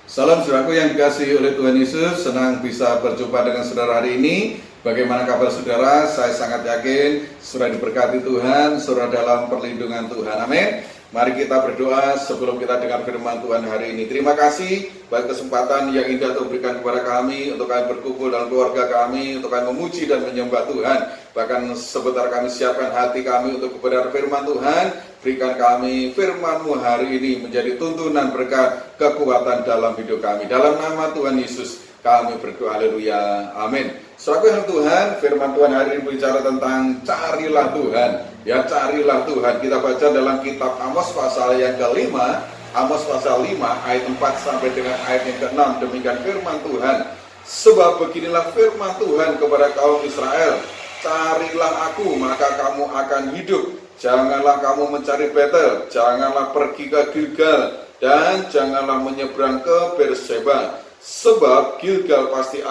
Salam saudaraku yang dikasihi oleh Tuhan Yesus, senang bisa berjumpa dengan saudara hari ini. Bagaimana kabar saudara? Saya sangat yakin saudara diberkati Tuhan, saudara dalam perlindungan Tuhan. Amin. Mari kita berdoa sebelum kita dengar firman Tuhan hari ini. Terima kasih buat kesempatan yang indah Tuhan berikan kepada kami, untuk kami berkumpul dalam keluarga kami, untuk kami memuji dan menyembah Tuhan. Bahkan sebentar kami siapkan hati kami untuk kebenaran firman Tuhan. Berikan kami firman-Mu hari ini menjadi tuntunan berkat kekuatan dalam hidup kami. Dalam nama Tuhan Yesus kami berdoa, haleluya, amin. Saudaraku yang Tuhan, firman Tuhan hari ini bicara tentang carilah Tuhan. Ya, carilah Tuhan. Kita baca dalam kitab Amos pasal yang kelima, Amos pasal 5 ayat 4 sampai dengan ayat yang ke-6. Demikian firman Tuhan. Sebab beginilah firman Tuhan kepada kaum Israel, carilah aku maka kamu akan hidup. Janganlah kamu mencari Betel, janganlah pergi ke Gilgal, dan janganlah menyeberang ke Berseba. Sebab Gilgal pasti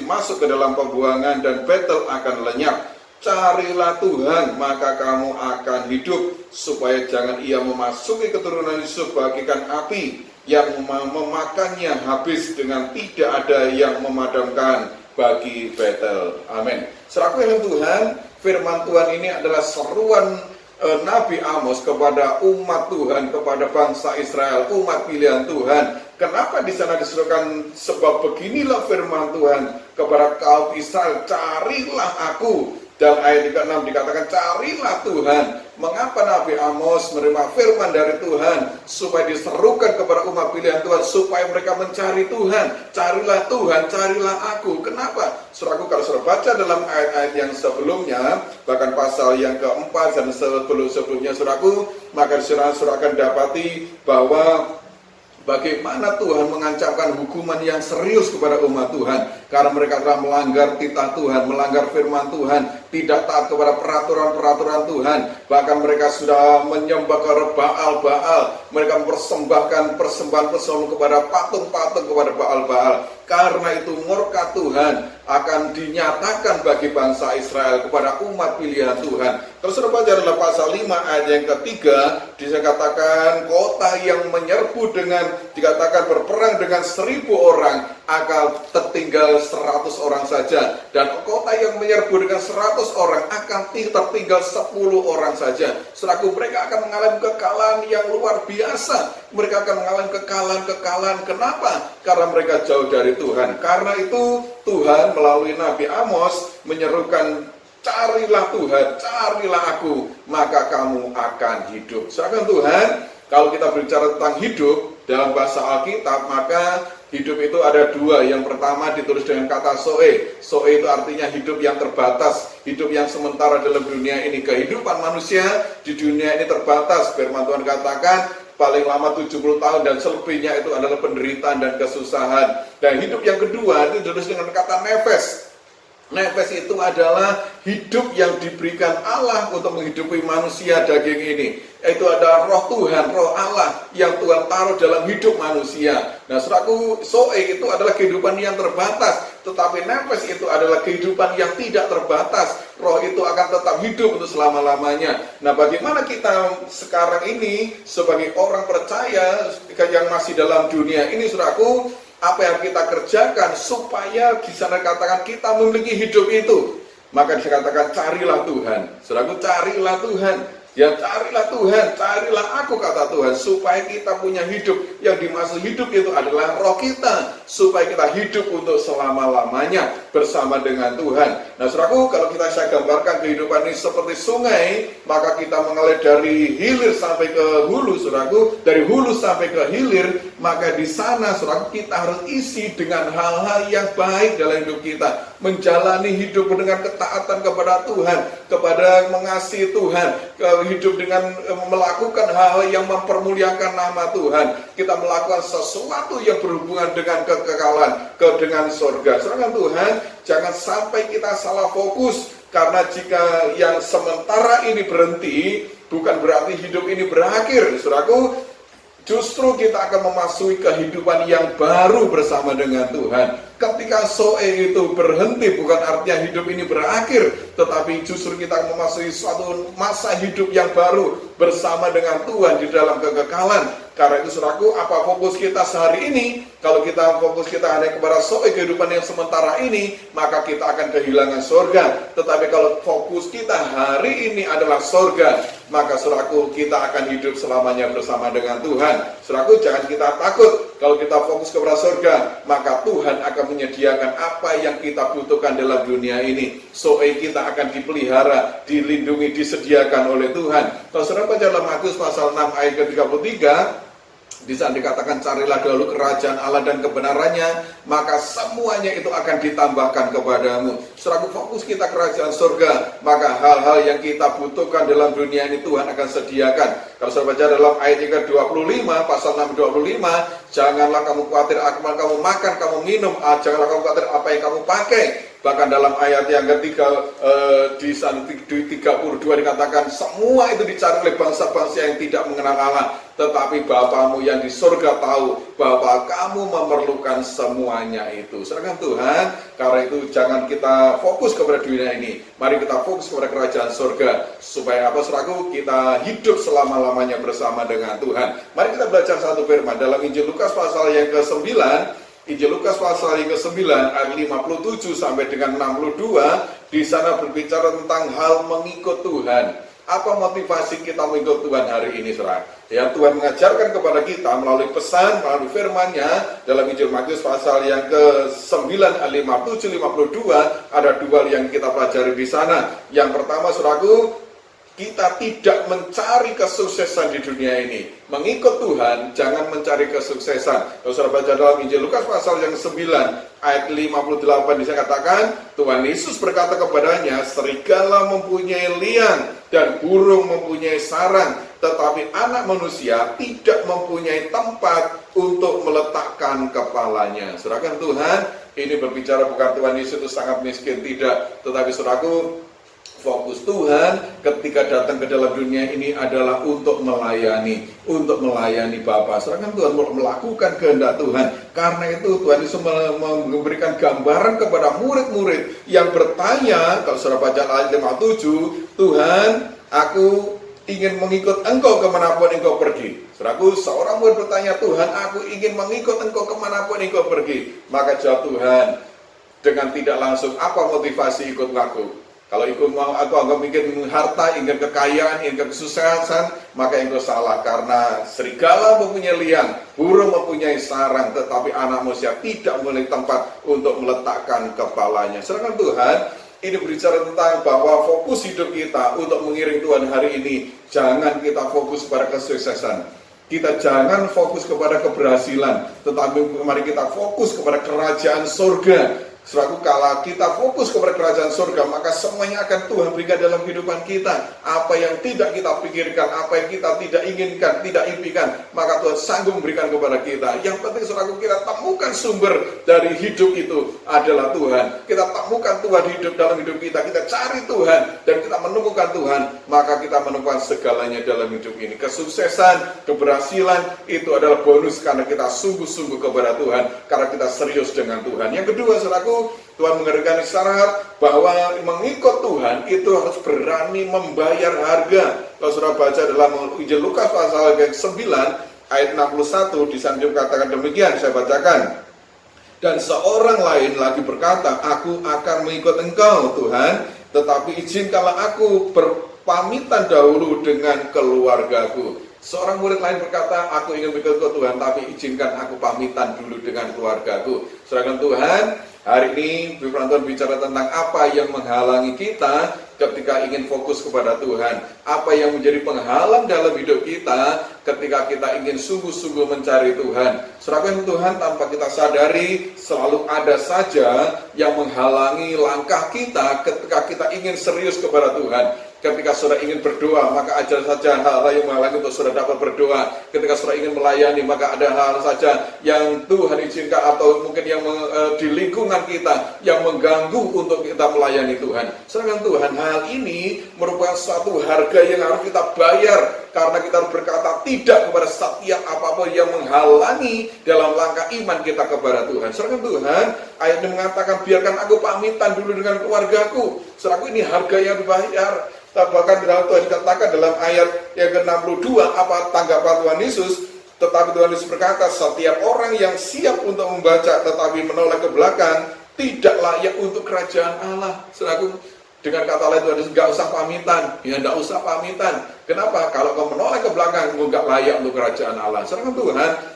masuk ke dalam pembuangan dan Betel akan lenyap. Carilah Tuhan, maka kamu akan hidup, supaya jangan ia memasuki keturunan Yusuf bagikan api yang memakannya habis dengan tidak ada yang memadamkan bagi Betel. Amin. Saudaraku yang Tuhan, firman Tuhan ini adalah seruan Nabi Amos kepada umat Tuhan, kepada bangsa Israel, umat pilihan Tuhan. Kenapa di sana diserukan? Sebab beginilah firman Tuhan kepada kaum Israel, carilah aku. Dan ayat 36 dikatakan carilah Tuhan. Mengapa Nabi Amos menerima firman dari Tuhan? Supaya diserukan kepada umat pilihan Tuhan, supaya mereka mencari Tuhan. Carilah Tuhan, carilah aku. Kenapa? Saudaraku, kalau saudara baca dalam ayat-ayat yang sebelumnya, bahkan pasal yang keempat dan sebelumnya saudaraku, maka saudara akan dapati bahwa bagaimana Tuhan mengancamkan hukuman yang serius kepada umat Tuhan karena mereka telah melanggar titah Tuhan, melanggar firman Tuhan, tidak taat kepada peraturan-peraturan Tuhan. Bahkan mereka sudah menyembah kepada Baal-Baal, mereka mempersembahkan persembahan-persembahan kepada patung-patung, kepada Baal-Baal. Karena itu murka Tuhan akan dinyatakan bagi bangsa Israel, kepada umat pilihan Tuhan. Terus sudah baca dalam pasal 5 ayat yang ketiga, dikatakan kota yang menyerbu dengan, dikatakan berperang dengan 1000 orang akan tertinggal 100 orang saja, dan kota yang menyerbu dengan 100 orang akan tertinggal 10 orang saja. Selaku mereka akan mengalami kekalahan yang luar biasa. Mereka akan mengalami kekalahan. Kenapa? Karena mereka jauh dari Tuhan. Karena itu Tuhan melalui Nabi Amos menyerukan, carilah Tuhan, carilah aku, maka kamu akan hidup. Saudara Tuhan, kalau kita berbicara tentang hidup dalam bahasa Alkitab, maka hidup itu ada dua. Yang pertama ditulis dengan kata soe. Soe itu artinya hidup yang terbatas, hidup yang sementara dalam dunia ini. Kehidupan manusia di dunia ini terbatas. Firman Tuhan katakan paling lama 70 tahun dan selebihnya itu adalah penderitaan dan kesusahan. Dan hidup yang kedua itu ditulis dengan kata nefes. Nefes itu adalah hidup yang diberikan Allah untuk menghidupi manusia daging ini. Itu adalah roh Tuhan, roh Allah yang Tuhan taruh dalam hidup manusia. Nah, saudaraku, soe itu adalah kehidupan yang terbatas, tetapi nefes itu adalah kehidupan yang tidak terbatas. Roh itu akan tetap hidup untuk selama-lamanya. Nah, bagaimana kita sekarang ini sebagai orang percaya yang masih dalam dunia ini, saudaraku, apa yang kita kerjakan supaya di sana katakan kita memiliki hidup itu? Maka dikatakan carilah Tuhan. Saudaraku, carilah Tuhan. Ya, carilah Tuhan, carilah aku, kata Tuhan, supaya kita punya hidup. Yang dimaksud hidup itu adalah roh kita, supaya kita hidup untuk selama-lamanya bersama dengan Tuhan. Nah, saudaraku, kalau saya gambarkan kehidupan ini seperti sungai, maka kita mengalir dari hilir sampai ke hulu, saudaraku, dari hulu sampai ke hilir, maka di sana, saudaraku, kita harus isi dengan hal-hal yang baik dalam hidup kita, menjalani hidup dengan ketaatan kepada Tuhan, kepada mengasihi Tuhan, hidup dengan melakukan hal-hal yang mempermuliakan nama Tuhan. Kita melakukan sesuatu yang berhubungan dengan kekekalan, dengan surga. Saudara Tuhan, jangan sampai kita salah fokus, karena jika yang sementara ini berhenti, bukan berarti hidup ini berakhir. Saudaraku, justru kita akan memasuki kehidupan yang baru bersama dengan Tuhan. Ketika soe itu berhenti, bukan artinya hidup ini berakhir, tetapi justru kita akan memasuki suatu masa hidup yang baru bersama dengan Tuhan di dalam kekekalan. Karena itu saudaraku, apa fokus kita sehari ini? Kalau kita fokus kita hanya kepada soal kehidupan yang sementara ini, maka kita akan kehilangan surga. Tetapi kalau fokus kita hari ini adalah surga, maka saudaraku, kita akan hidup selamanya bersama dengan Tuhan. Saudaraku, jangan kita takut. Kalau kita fokus kepada surga, maka Tuhan akan menyediakan apa yang kita butuhkan dalam dunia ini. Soal kita akan dipelihara, dilindungi, disediakan oleh Tuhan. Kalau saudara baca dalam Matius pasal 6 ayat ke-33, di sana dikatakan, carilah dahulu kerajaan Allah dan kebenarannya, maka semuanya itu akan ditambahkan kepadamu. Saudaraku, fokus kita kerajaan surga, maka hal-hal yang kita butuhkan dalam dunia ini Tuhan akan sediakan. Kalau saudara baca dalam ayat yang ke-25, pasal 6:25, janganlah kamu khawatir akan kamu makan, kamu minum, janganlah kamu khawatir apa yang kamu pakai. Bahkan dalam ayat yang ketiga di 32 dikatakan, semua itu dicari oleh bangsa-bangsa yang tidak mengenal Allah. Tetapi Bapamu yang di surga tahu bahwa kamu memerlukan semuanya itu. Serahkan Tuhan, karena itu jangan kita fokus kepada dunia ini. Mari kita fokus kepada kerajaan surga. Supaya apa, saudaraku? Kita hidup selama-lamanya bersama dengan Tuhan. Mari kita belajar satu firman dalam Injil Lukas pasal yang ke-9. Injil Lukas pasal yang ke-9 ayat 57 sampai dengan 62. Di sana berbicara tentang hal mengikut Tuhan. Apa motivasi kita mengikut Tuhan hari ini, saudara? Ya, Tuhan mengajarkan kepada kita melalui pesan, melalui firman-Nya dalam Injil Matius pasal yang ke-9 ayat 57-52, ada dua yang kita pelajari di sana. Yang pertama, saudaraku, kita tidak mencari kesuksesan di dunia ini. Mengikut Tuhan, jangan mencari kesuksesan. Kalau saudara baca dalam Injil Lukas pasal yang 9 ayat 58, disana katakan, Tuhan Yesus berkata kepadanya, serigala mempunyai liang dan burung mempunyai sarang, tetapi anak manusia tidak mempunyai tempat untuk meletakkan kepalanya. Saudarakan Tuhan, ini berbicara bukan Tuhan Yesus itu sangat miskin, tidak. Tetapi saudaraku, fokus Tuhan ketika datang ke dalam dunia ini adalah untuk melayani Bapa. Sedangkan Tuhan melakukan kehendak Tuhan. Karena itu Tuhan Yesus memberikan gambaran kepada murid-murid yang bertanya, kalau saudara baca ayat 57, Tuhan, aku ingin mengikut Engkau kemanapun Engkau pergi. Saudaraku, seorang murid bertanya, Tuhan, aku ingin mengikut Engkau kemanapun Engkau pergi. Maka jawab Tuhan dengan tidak langsung, apa motivasi ikut aku? Kalau ikut mau aku ingin harta, ingin kekayaan, ingin kesuksesan, maka engkau salah. Karena serigala mempunyai liang, burung mempunyai sarang, tetapi anak manusia tidak memiliki tempat untuk meletakkan kepalanya. Sedangkan Tuhan ini berbicara tentang bahwa fokus hidup kita untuk mengiring Tuhan hari ini, jangan kita fokus pada kesuksesan. Kita jangan fokus kepada keberhasilan, tetapi mari kita fokus kepada kerajaan surga. Saudaraku, kalau kita fokus kepada kerajaan surga, maka semuanya akan Tuhan berikan dalam kehidupan kita. Apa yang tidak kita pikirkan, apa yang kita tidak inginkan, tidak impikan, maka Tuhan sanggup memberikan kepada kita. Yang penting, saudaraku, kita temukan sumber dari hidup itu adalah Tuhan. Kita temukan Tuhan hidup dalam hidup kita. Kita cari Tuhan dan kita menemukan Tuhan, maka kita menemukan segalanya dalam hidup ini. Kesuksesan, keberhasilan itu adalah bonus karena kita sungguh-sungguh kepada Tuhan, karena kita serius dengan Tuhan. Yang kedua, saudaraku, Tuhan mengerjakan syarat bahwa mengikut Tuhan itu harus berani membayar harga. Kalau saudara baca dalam Injil Lukas pasal 9 ayat 61, di sana dikatakan demikian, saya bacakan. Dan seorang lain lagi berkata, aku akan mengikut Engkau Tuhan, tetapi izinkanlah aku berpamitan dahulu dengan keluargaku. Seorang murid lain berkata, aku ingin mengikut Tuhan, tapi izinkan aku pamitan dulu dengan keluargaku. Sedangkan Tuhan, hari ini firman Tuhan bicara tentang apa yang menghalangi kita ketika ingin fokus kepada Tuhan. Apa yang menjadi penghalang dalam hidup kita ketika kita ingin sungguh-sungguh mencari Tuhan. Sedangkan Tuhan tanpa kita sadari selalu ada saja yang menghalangi langkah kita ketika kita ingin serius kepada Tuhan. Ketika saudara ingin berdoa, maka ajar saja hal-hal yang menghalangi untuk saudara dapat berdoa. Ketika saudara ingin melayani, maka ada hal saja yang Tuhan izinkan atau mungkin yang di lingkungan kita yang mengganggu untuk kita melayani Tuhan. Sedangkan Tuhan, hal ini merupakan suatu harga yang harus kita bayar, karena kita harus berkata tidak kepada setiap apapun yang menghalangi dalam langkah iman kita kepada Tuhan. Sedangkan Tuhan, ayatnya mengatakan, biarkan aku pamitan dulu dengan keluargaku. Sedangkan ini harga yang dibayar. Bahkan dalam Tuhan dikatakan dalam ayat yang ke-62, apa tanggapan Tuhan Yesus? Tetapi Tuhan Yesus berkata, setiap orang yang siap untuk membaca tetapi menoleh ke belakang tidak layak untuk kerajaan Allah. Saudaraku, dengan kata lain Tuhan Yesus, nggak usah pamitan, ya nggak usah pamitan. Kenapa? Kalau kau menoleh ke belakang, kau nggak layak untuk kerajaan Allah. Sedangkan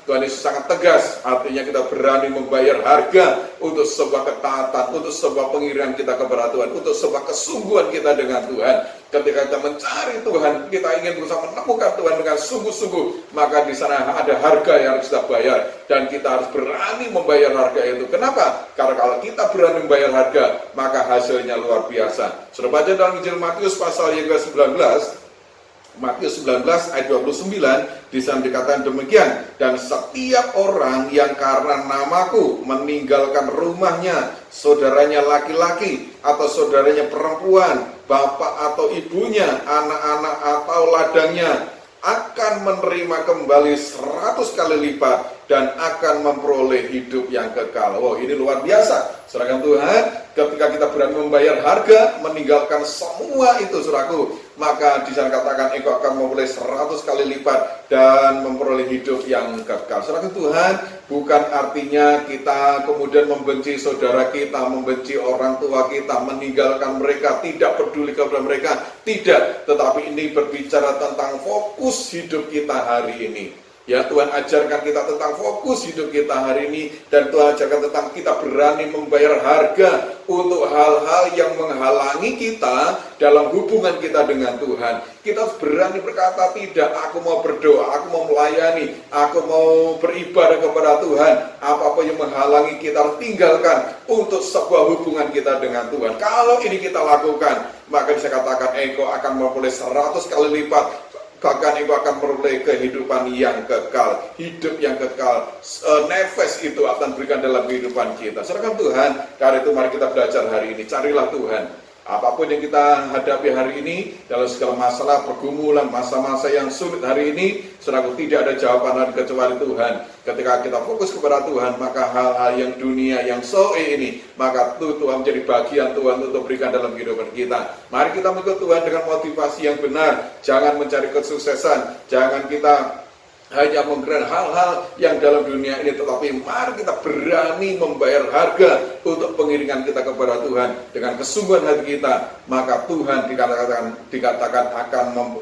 Tuhan Yesus sangat tegas. Artinya kita berani membayar harga untuk sebuah ketaatan, untuk sebuah pengirian kita kepada Tuhan, untuk sebuah kesungguhan kita dengan Tuhan. Ketika kita mencari Tuhan, kita ingin berusaha menemukan Tuhan dengan sungguh-sungguh, maka di sana ada harga yang harus kita bayar, dan kita harus berani membayar harga itu. Kenapa? Karena kalau kita berani membayar harga, maka hasilnya luar biasa. Sudah baca dalam Injil Matius pasal yang ke-19, Matius 19 ayat 29, di sana dikatakan demikian, dan setiap orang yang karena namaku meninggalkan rumahnya, saudaranya laki-laki atau saudaranya perempuan, bapak atau ibunya, anak-anak atau ladangnya, akan menerima kembali 100 kali lipat dan akan memperoleh hidup yang kekal. Wow, ini luar biasa. Saudara Tuhan, ketika kita berani membayar harga, meninggalkan semua itu, saudaraku, maka di sana katakan engkau akan memperoleh 100 kali lipat dan memperoleh hidup yang kekal. Saudara Tuhan, bukan artinya kita kemudian membenci saudara kita, membenci orang tua kita, meninggalkan mereka, tidak peduli kepada mereka. Tidak, tetapi ini berbicara tentang fokus hidup kita hari ini. Ya, Tuhan ajarkan kita tentang fokus hidup kita hari ini, dan Tuhan ajarkan tentang kita berani membayar harga untuk hal-hal yang menghalangi kita dalam hubungan kita dengan Tuhan. Kita harus berani berkata tidak, aku mau berdoa, aku mau melayani, aku mau beribadah kepada Tuhan. Apa-apa yang menghalangi kita harus tinggalkan untuk sebuah hubungan kita dengan Tuhan. Kalau ini kita lakukan, maka bisa katakan engkau akan memperoleh 100 kali lipat. Bahkan engkau akan memperoleh kehidupan yang kekal, hidup yang kekal, nefas itu akan berikan dalam kehidupan kita. Serahkan Tuhan, karena itu mari kita belajar hari ini, carilah Tuhan. Apapun yang kita hadapi hari ini, dalam segala masalah, pergumulan, masa-masa yang sulit hari ini, saudaraku, tidak ada jawaban lain kecuali Tuhan. Ketika kita fokus kepada Tuhan, maka hal-hal yang dunia, yang ini, maka Tuhan menjadi bagian Tuhan untuk berikan dalam kehidupan kita. Mari kita mengikut Tuhan dengan motivasi yang benar. Jangan mencari kesuksesan, jangan kita hanya menggerak hal-hal yang dalam dunia ini, tetapi mari kita berani membayar harga untuk pengiringan kita kepada Tuhan dengan kesungguhan hati kita. Maka Tuhan dikatakan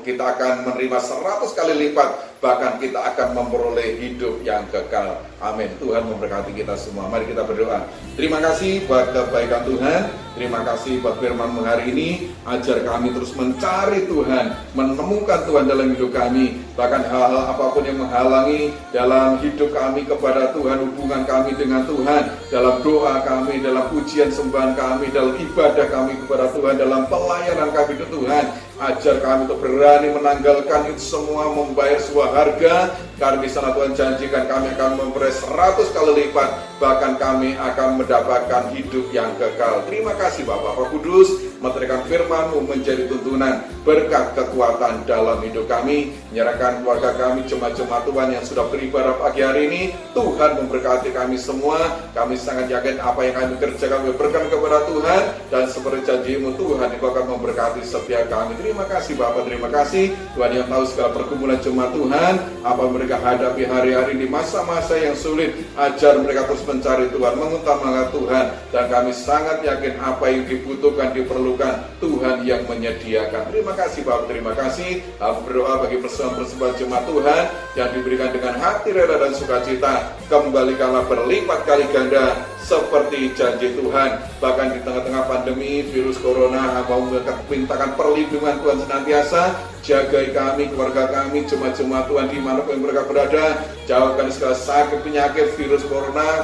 kita akan menerima 100 kali lipat, bahkan kita akan memperoleh hidup yang kekal. Amin. Tuhan memberkati kita semua. Mari kita berdoa. Terima kasih buat kebaikan Tuhan. Terima kasih buat firman-Mu hari ini. Ajar kami terus mencari Tuhan, menemukan Tuhan dalam hidup kami. Bahkan hal-hal apapun yang menghalangi dalam hidup kami kepada Tuhan, hubungan kami dengan Tuhan, dalam doa kami, dalam pujian sembahan kami, dalam ibadah kami kepada Tuhan, dalam pelayanan kami ke Tuhan. Ajar kami untuk berani menanggalkan itu semua, membayar sebuah harga, karena di sana Tuhan janjikan kami akan memperoleh 100 kali lipat, bahkan kami akan mendapatkan hidup yang kekal. Terima kasih Bapak Roh Kudus, menyerahkan firman-Mu menjadi tuntunan, berkat, kekuatan dalam hidup kami. Menyerahkan keluarga kami, jemaat-jemaat Tuhan yang sudah beribadah pagi hari ini. Tuhan memberkati kami semua. Kami sangat yakin apa yang kami kerjakan berkat kepada Tuhan, dan seperti janji-Mu Tuhan, Engkau akan memberkati setiap kami. Terima kasih Bapak, terima kasih Tuhan yang tahu segala pergumulan jemaat Tuhan, apa mereka hadapi hari-hari di masa-masa yang sulit. Ajar mereka terus mencari Tuhan, mengutamakan Tuhan, dan kami sangat yakin apa yang dibutuhkan, diperlukan, Tuhan yang menyediakan. Terima kasih Bapak, terima kasih. Aku berdoa bagi persembahan jemaat Tuhan yang diberikan dengan hati rela dan sukacita, kembalikanlah berlipat kali ganda seperti janji Tuhan. Bahkan di tengah-tengah pandemi virus corona, hamba mintakan perlindungan Tuhan senantiasa. Jagai kami, keluarga kami, jemaat-jemaat Tuhan dimanapun mereka berada. Jauhkan segala sakit, penyakit, virus corona,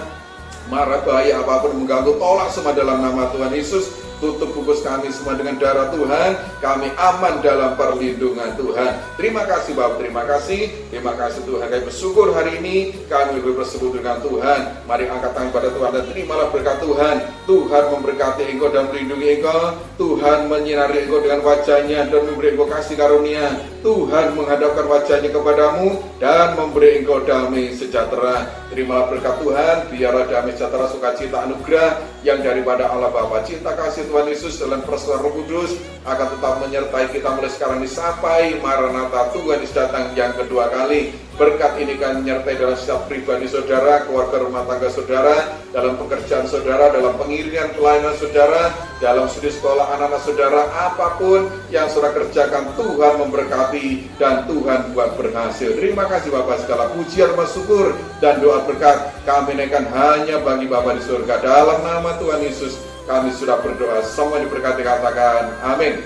mara bahaya apapun mengganggu, tolak semua dalam nama Tuhan Yesus. Tutup bungkus kami semua dengan darah Tuhan. Kami aman dalam perlindungan Tuhan. Terima kasih Bapak, terima kasih. Terima kasih Tuhan. Kami bersyukur hari ini kami bersyukur dengan Tuhan. Mari angkat tangan pada Tuhan dan terimalah berkat Tuhan. Tuhan memberkati engkau dan melindungi engkau. Tuhan menyinari engkau dengan wajahnya dan memberi engkau kasih karunia. Tuhan menghadapkan wajahnya kepadamu dan memberi engkau damai sejahtera. Terimalah berkat Tuhan. Biarlah damai sejahtera, sukacita, anugerah yang daripada Allah Bapa, cinta kasih Tuhan Yesus dalam persoalan Roh Kudus akan tetap menyertai kita mulai sekarang sampai Maranatha, Tuhan Yesus datang yang kedua kali. Berkat ini kan menyertai dalam setiap pribadi saudara, keluarga rumah tangga saudara, dalam pekerjaan saudara, dalam pengiringan pelayanan saudara, dalam studi sekolah anak-anak saudara, apapun yang saudara kerjakan, Tuhan memberkati dan Tuhan buat berhasil. Terima kasih Bapak, segala pujian, syukur dan doa berkat kami naikkan hanya bagi Bapak di surga. Dalam nama Tuhan Yesus kami sudah berdoa, semua diberkati, katakan amin.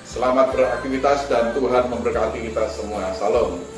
Selamat beraktivitas dan Tuhan memberkati kita semua. Salam.